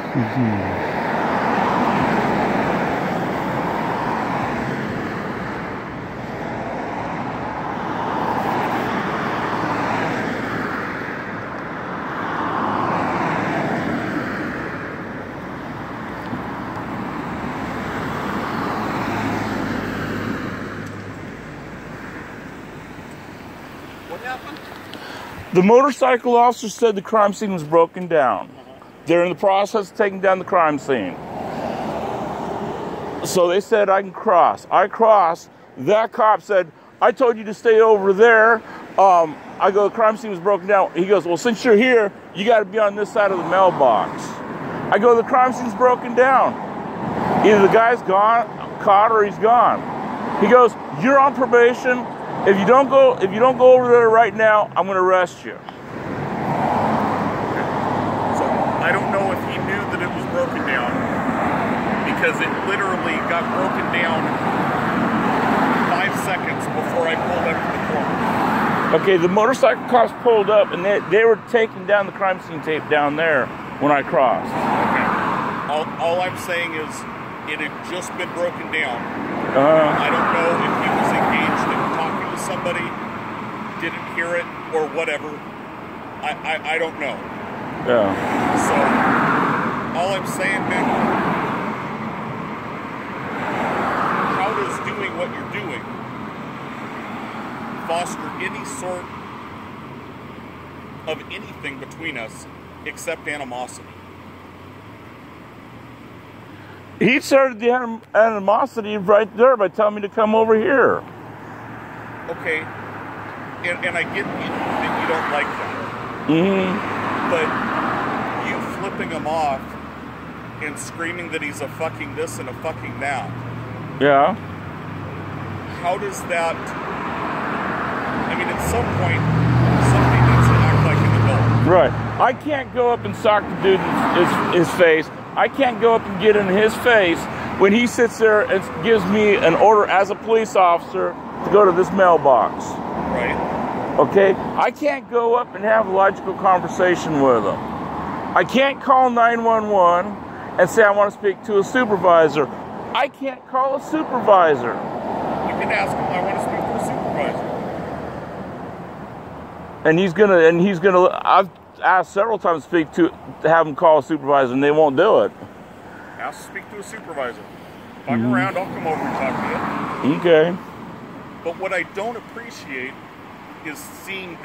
What happened? The motorcycle officer said the crime scene was broken down. They're in the process of taking down the crime scene. So they said I can cross. I crossed. That cop said, I told you to stay over there. I go, the crime scene was broken down. He goes, well, since you're here, you got to be on this side of the mailbox. I go, the crime scene's broken down. Either the guy's caught or he's gone. He goes, you're on probation. If you don't go over there right now, I'm going to arrest you. So I don't know if he knew that it was broken down, because it literally got broken down 5 seconds before I pulled up to the corner. Okay, the motorcycle cops pulled up, and they were taking down the crime scene tape down there when I crossed. Okay. All I'm saying is it had just been broken down. I don't know if he was engaged in talking to somebody, didn't hear it, or whatever. I don't know. Yeah. So, all I'm saying, man, how does doing what you're doing foster any sort of anything between us except animosity? He started the animosity right there by telling me to come over here. Okay, and I get that you don't like that. But you flipping him off and screaming that he's a fucking this and a fucking that. Yeah. How does that... I mean, at some point, somebody needs to act like an adult. Right. I can't go up and sock the dude in his face. I can't go up and get in his face when he sits there and gives me an order as a police officer to go to this mailbox. Right. Okay? I can't go up and have a logical conversation with him. I can't call 911 and say I want to speak to a supervisor. I can't call a supervisor. You can ask him, I want to speak to a supervisor. And he's gonna, I've asked several times to have him call a supervisor, and they won't do it. Ask to speak to a supervisor. If I'm around, I'll come over and talk to you. Okay. But what I don't appreciate is seeing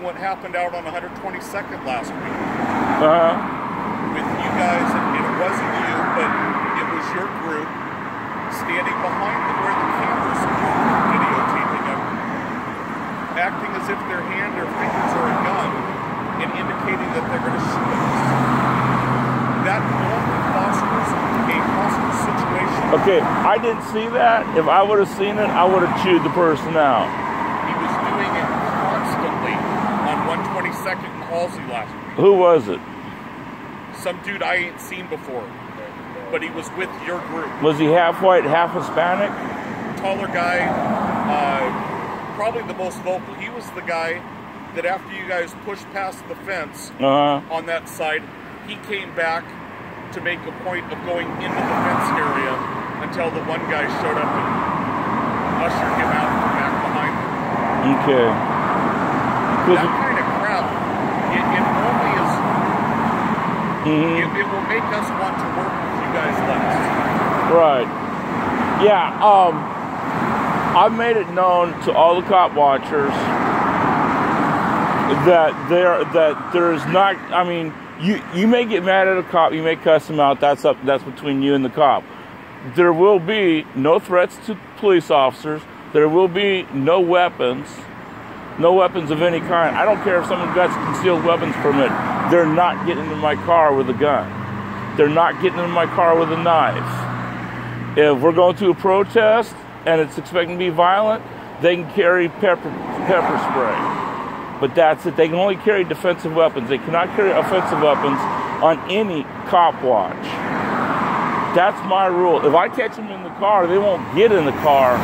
what happened out on 122nd last week. With you guys, and it wasn't you, but it was your group standing behind where the cameras were videotaping them, acting as if their hand or fingers are a gun and indicating that they're going to shoot us. That only fosters a hostile situation. Okay, I didn't see that. If I would have seen it, I would have chewed the person out. He was doing it constantly on 122nd and Halsey last week. Who was it? Some dude I ain't seen before, but he was with your group. Was he half white, half Hispanic? Taller guy, probably the most vocal. He was the guy that after you guys pushed past the fence on that side, he came back to make a point of going into the fence area until the one guy showed up and ushered him out from back behind him. Okay. That kind of crap, it only is... It will make us want to work with you guys less. Right. Yeah, I've made it known to all the cop watchers that there is not, I mean, you may get mad at a cop, you may cuss him out, that's between you and the cop. There will be no threats to police officers. There will be no weapons of any kind. I don't care if someone got a concealed weapons permit. They're not getting into my car with a gun. They're not getting into my car with a knife. If we're going to a protest and it's expecting to be violent, they can carry pepper spray. But that's it. They can only carry defensive weapons. They cannot carry offensive weapons on any cop watch. That's my rule. If I catch them in the car, they won't get in the car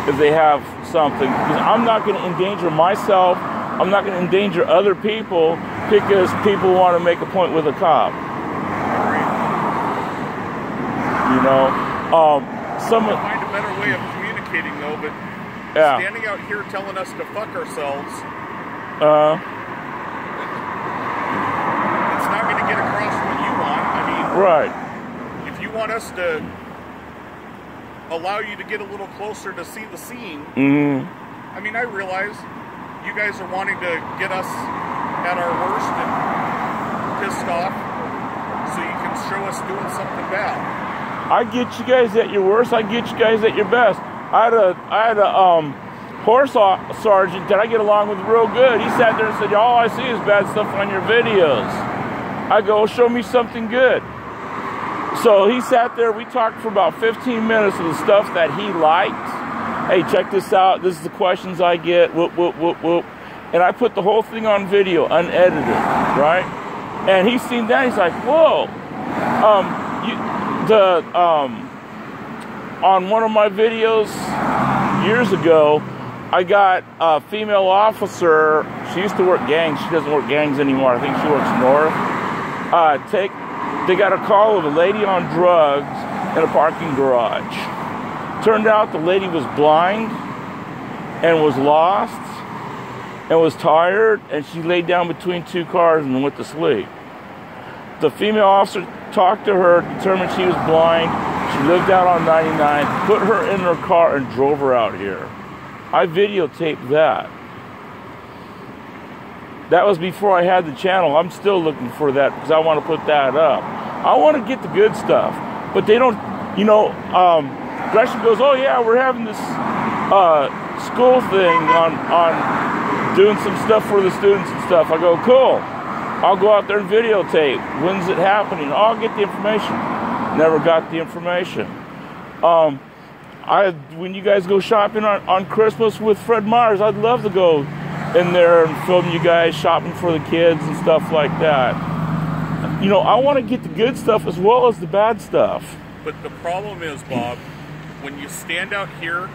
if they have something. Because I'm not going to endanger myself. I'm not going to endanger other people because people want to make a point with a cop. You know, Find a better way of communicating though, but standing out here telling us to fuck ourselves, it's not going to get across what you want. I mean, right. If you want us to allow you to get a little closer to see the scene, I mean, I realize you guys are wanting to get us at our worst and pissed off so you can show us doing something bad. I get you guys at your worst. I get you guys at your best. I had a horse sergeant that I get along with real good. He sat there and said, all I see is bad stuff on your videos. I go, show me something good. So he sat there. We talked for about 15 minutes of the stuff that he liked. Hey, check this out. This is the questions I get. Whoop, whoop, whoop, whoop. And I put the whole thing on video, unedited, right? And he's seen that. He's like, whoa. On one of my videos years ago, I got a female officer. She used to work gangs. She doesn't work gangs anymore. I think she works north. They got a call of a lady on drugs in a parking garage. Turned out the lady was blind and was lost and was tired, and she laid down between two cars and went to sleep. The female officer talked to her, determined she was blind. She lived out on 99, put her in her car and drove her out here. I videotaped that. That was before I had the channel. I'm still looking for that because I want to put that up. I want to get the good stuff, but they don't, you know, Gresham goes, oh yeah, we're having this school thing on doing some stuff for the students and stuff. I go, cool. I'll go out there and videotape. When's it happening? I'll get the information. Never got the information. When you guys go shopping on Christmas with Fred Myers, I'd love to go in there and film you guys shopping for the kids and stuff like that. You know, I want to get the good stuff as well as the bad stuff. But the problem is, Bob, when you stand out here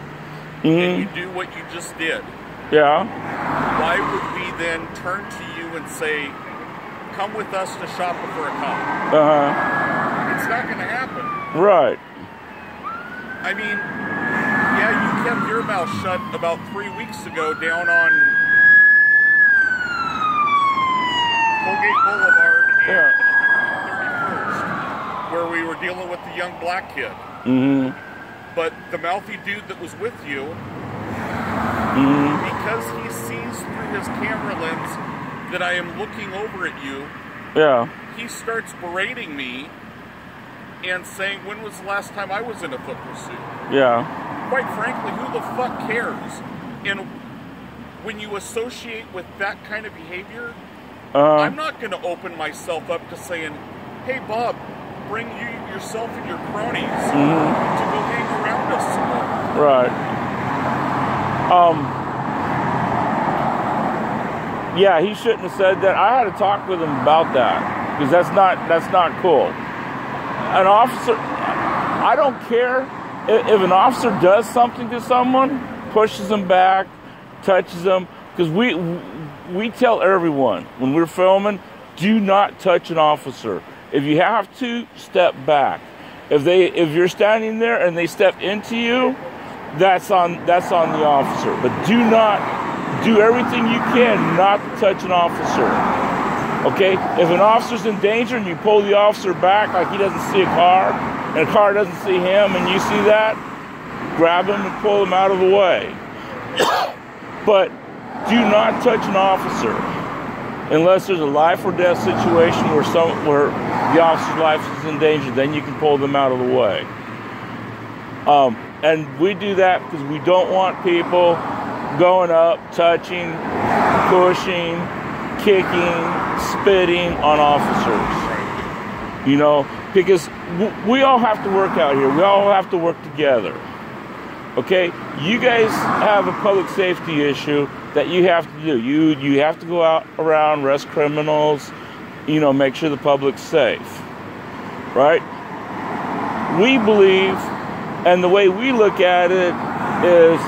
and you do what you just did, why would we then turn to you and say, come with us to shop for a cop? It's not going to happen. Right. I mean, yeah, you kept your mouth shut about 3 weeks ago down on Colgate Boulevard and 131st, where we were dealing with the young black kid. But the mouthy dude that was with you, because he sees through his camera lens that I am looking over at you, he starts berating me and saying, when was the last time I was in a foot pursuit? Quite frankly, who the fuck cares? And when you associate with that kind of behavior, I'm not going to open myself up to saying, hey, Bob, bring yourself and your cronies to go hang around us some more. Right. Yeah, he shouldn't have said that. I had to talk with him about that because that's not cool. An officer, I don't care if an officer does something to someone, pushes them back, touches them, because we tell everyone when we're filming, do not touch an officer. If you have to, step back. If you're standing there and they step into you, that's on the officer. But do not do everything you can not to touch an officer. Okay? If an officer's in danger and you pull the officer back like he doesn't see a car, and a car doesn't see him, and you see that, grab him and pull him out of the way. But do not touch an officer unless there's a life or death situation where the officer's life is in danger. Then you can pull them out of the way. And we do that because we don't want people going up, touching, pushing, kicking, spitting on officers. You know, because we all have to work out here. We all have to work together. Okay? You guys have a public safety issue that you have to do. You have to go out around, arrest criminals, you know, make sure the public's safe. Right? We believe, and the way we look at it is,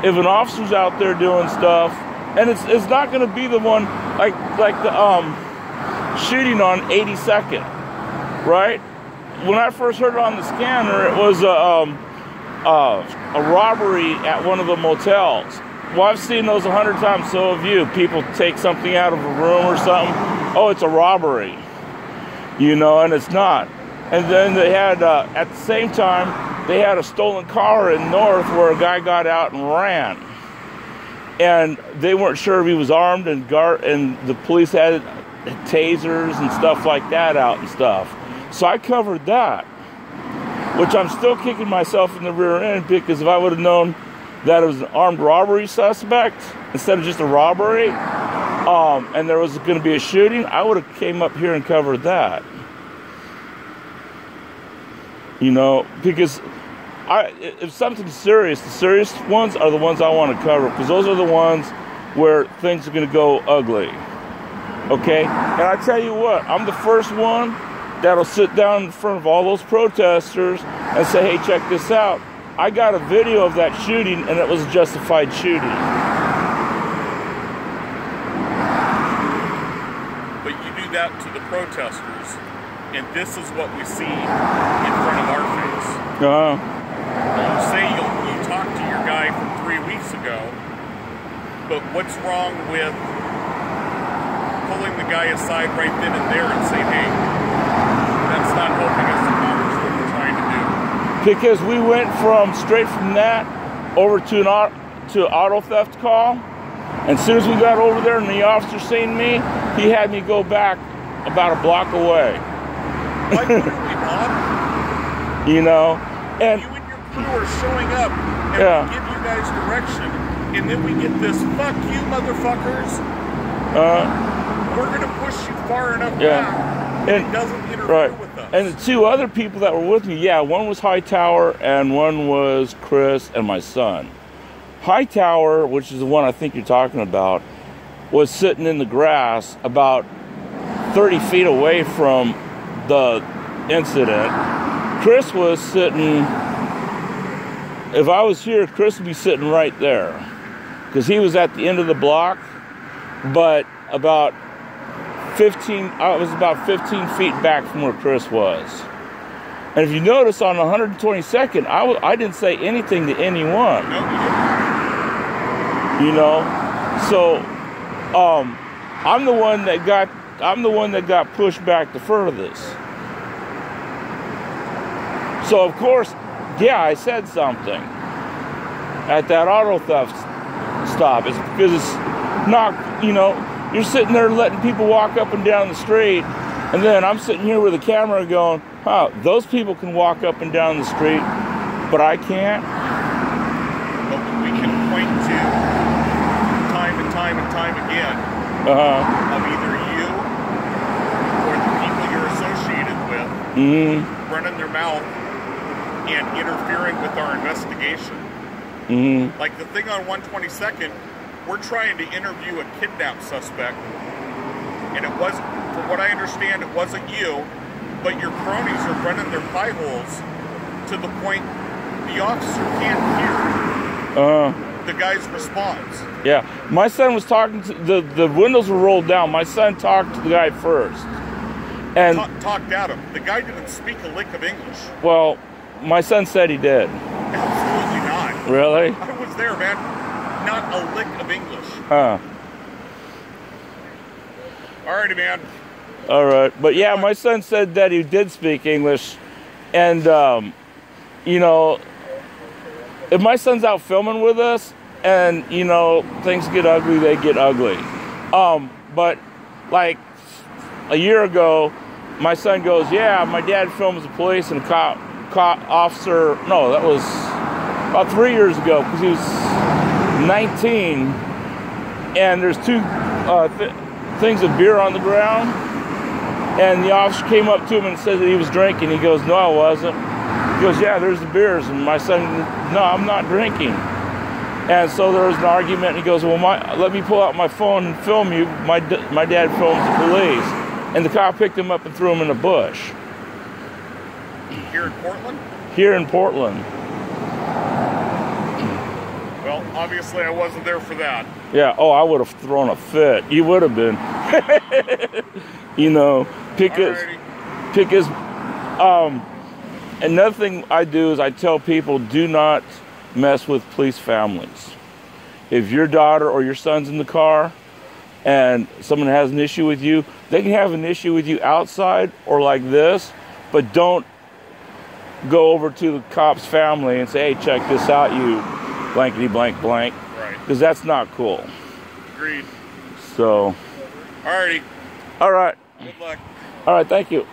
if an officer's out there doing stuff, and it's not going to be the one like the shooting on 82nd, right? When I first heard it on the scanner, it was a robbery at one of the motels. Well, I've seen those 100 times, so have you. People take something out of a room or something. Oh, it's a robbery, you know, and it's not. And then they had, at the same time, they had a stolen car in North where a guy got out and ran. And they weren't sure if he was armed, and the police had tasers and stuff like that out and stuff. So I covered that, which I'm still kicking myself in the rear end, because if I would have known that it was an armed robbery suspect instead of just a robbery, and there was going to be a shooting, I would have came up here and covered that. You know, because if something's serious, the serious ones are the ones I want to cover, because those are the ones where things are going to go ugly. Okay? And I tell you what, I'm the first one that'll sit down in front of all those protesters and say, hey, check this out. I got a video of that shooting, and it was a justified shooting. But you do that to the protesters, and this is what we see in front of our face. You say you talked to your guy from 3 weeks ago, but what's wrong with pulling the guy aside right then and there and saying, hey, that's not helping us accomplish what we're trying to do? Because we went straight from that over to an auto theft call. And as soon as we got over there and the officer seen me, he had me go back about a block away. Why wouldn't we, Bob? You know, and you and your crew are showing up and we give you guys direction, and then we get this, fuck you, motherfuckers. We're going to push you far enough back, and it doesn't interfere with us. And the two other people that were with me, one was Hightower and one was Chris and my son. Hightower, which is the one I think you're talking about, was sitting in the grass about 30 feet away from the incident. Chris was sitting, if I was here, Chris would be sitting right there, because he was at the end of the block, but about 15 feet back from where Chris was. And if you notice, on 122nd, I didn't say anything to anyone. No, you didn't. You know, so I'm the one that got pushed back the furthest. So of course, I said something at that auto theft stop. It's because it's not, you know, you're sitting there letting people walk up and down the street, and then I'm sitting here with a camera going, those people can walk up and down the street, but I can't. But we can point to time and time again of either you or the people you're associated with running their mouth and interfering with our investigation. Like the thing on 122nd, we're trying to interview a kidnap suspect, and it wasn't, from what I understand, it wasn't you, but your cronies are running their pie holes to the point the officer can't hear the guy's response. Yeah, my son was talking to, the windows were rolled down. My son talked to the guy first. And talked at him. The guy didn't speak a lick of English. Well, my son said he did. Absolutely not. Really? I was there, man. Not a lick of English. Alrighty, man. All right. But yeah, my son said that he did speak English. And, you know, if my son's out filming with us and, you know, things get ugly, they get ugly. But, like, a year ago, my son goes, my dad films the police, and a cop officer, no, that was about 3 years ago, because he was 19, and there's two things of beer on the ground, and the officer came up to him and said that he was drinking. He goes, no, I wasn't. He goes, yeah, there's the beers. And my son, no, I'm not drinking. And so there was an argument, and he goes, well, let me pull out my phone and film you. My dad films the police. And the cop picked him up and threw him in a bush. Here in Portland? Here in Portland. Well, obviously I wasn't there for that. Yeah, I would have thrown a fit. You would have been. You know, pick his. Another thing I do is I tell people, do not mess with police families. If your daughter or your son's in the car and someone has an issue with you, they can have an issue with you outside or like this, but don't go over to the cop's family and say, hey, check this out, you blankety blank blank. Right. Because that's not cool. Agreed. So. Alrighty. All right. Good luck. All right, thank you.